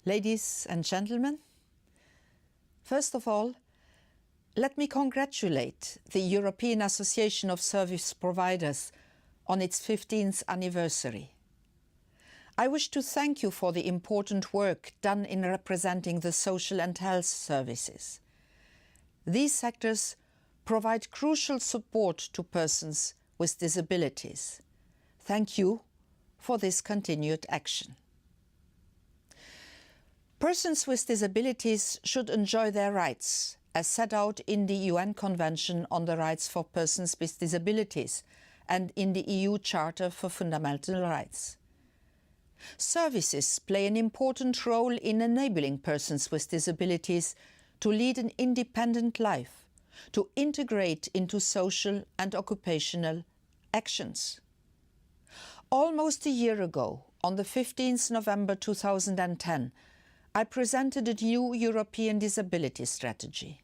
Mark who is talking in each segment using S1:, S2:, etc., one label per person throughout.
S1: Ladies and gentlemen, first of all, let me congratulate the European Association of Service Providers on its 15th anniversary. I wish to thank you for the important work done in representing the social and health services. These sectors provide crucial support to persons with disabilities. Thank you for this continued action. Persons with disabilities should enjoy their rights, as set out in the UN Convention on the Rights for Persons with Disabilities and in the EU Charter for Fundamental Rights. Services play an important role in enabling persons with disabilities to lead an independent life, to integrate into social and occupational actions. Almost a year ago, on the 15th November 2010, I presented a new European disability strategy.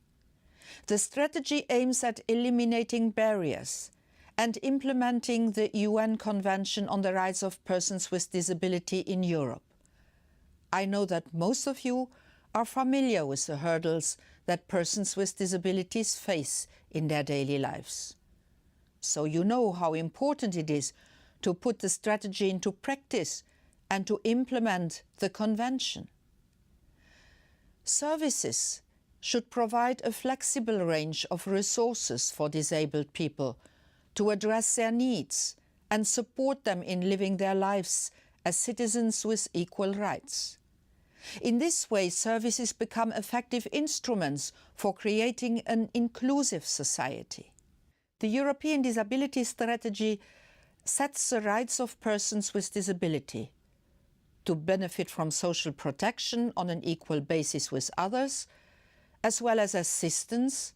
S1: The strategy aims at eliminating barriers and implementing the UN Convention on the Rights of Persons with Disability in Europe. I know that most of you are familiar with the hurdles that persons with disabilities face in their daily lives. So you know how important it is to put the strategy into practice and to implement the Convention. Services should provide a flexible range of resources for disabled people to address their needs and support them in living their lives as citizens with equal rights. In this way, services become effective instruments for creating an inclusive society. The European Disability Strategy sets the rights of persons with disability to benefit from social protection on an equal basis with others, as well as assistance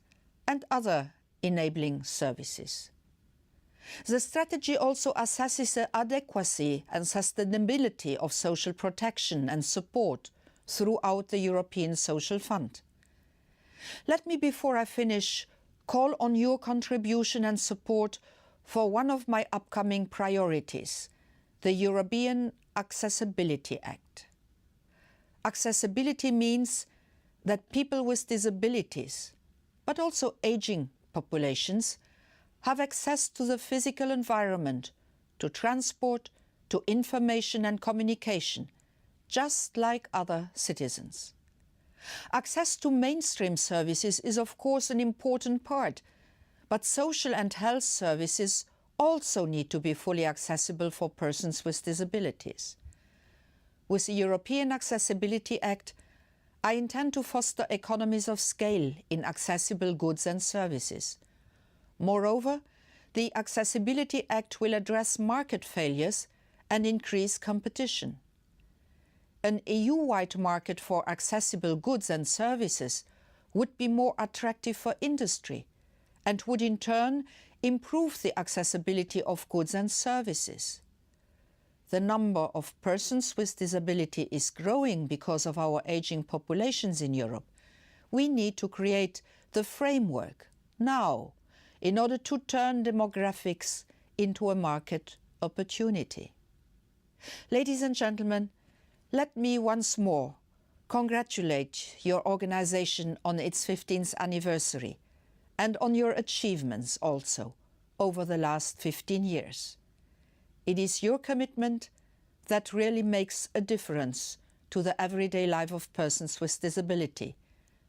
S1: and other enabling services. The strategy also assesses the adequacy and sustainability of social protection and support throughout the European Social Fund. Let me, before I finish, call on your contribution and support for one of my upcoming priorities, the European Accessibility Act. Accessibility means that people with disabilities, but also aging populations, have access to the physical environment, to transport, to information and communication, just like other citizens. Access to mainstream services is of course an important part, but social and health services also need to be fully accessible for persons with disabilities. With the European Accessibility Act, I intend to foster economies of scale in accessible goods and services. Moreover, the Accessibility Act will address market failures and increase competition. An EU-wide market for accessible goods and services would be more attractive for industry and would in turn improve the accessibility of goods and services. The number of persons with disability is growing because of our aging populations in Europe. We need to create the framework now in order to turn demographics into a market opportunity. Ladies and gentlemen, let me once more congratulate your organization on its 15th anniversary and on your achievements also over the last 15 years. It is your commitment that really makes a difference to the everyday life of persons with disability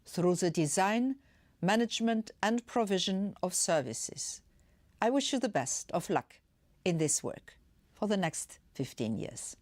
S1: through the design, management and provision of services. I wish you the best of luck in this work for the next 15 years.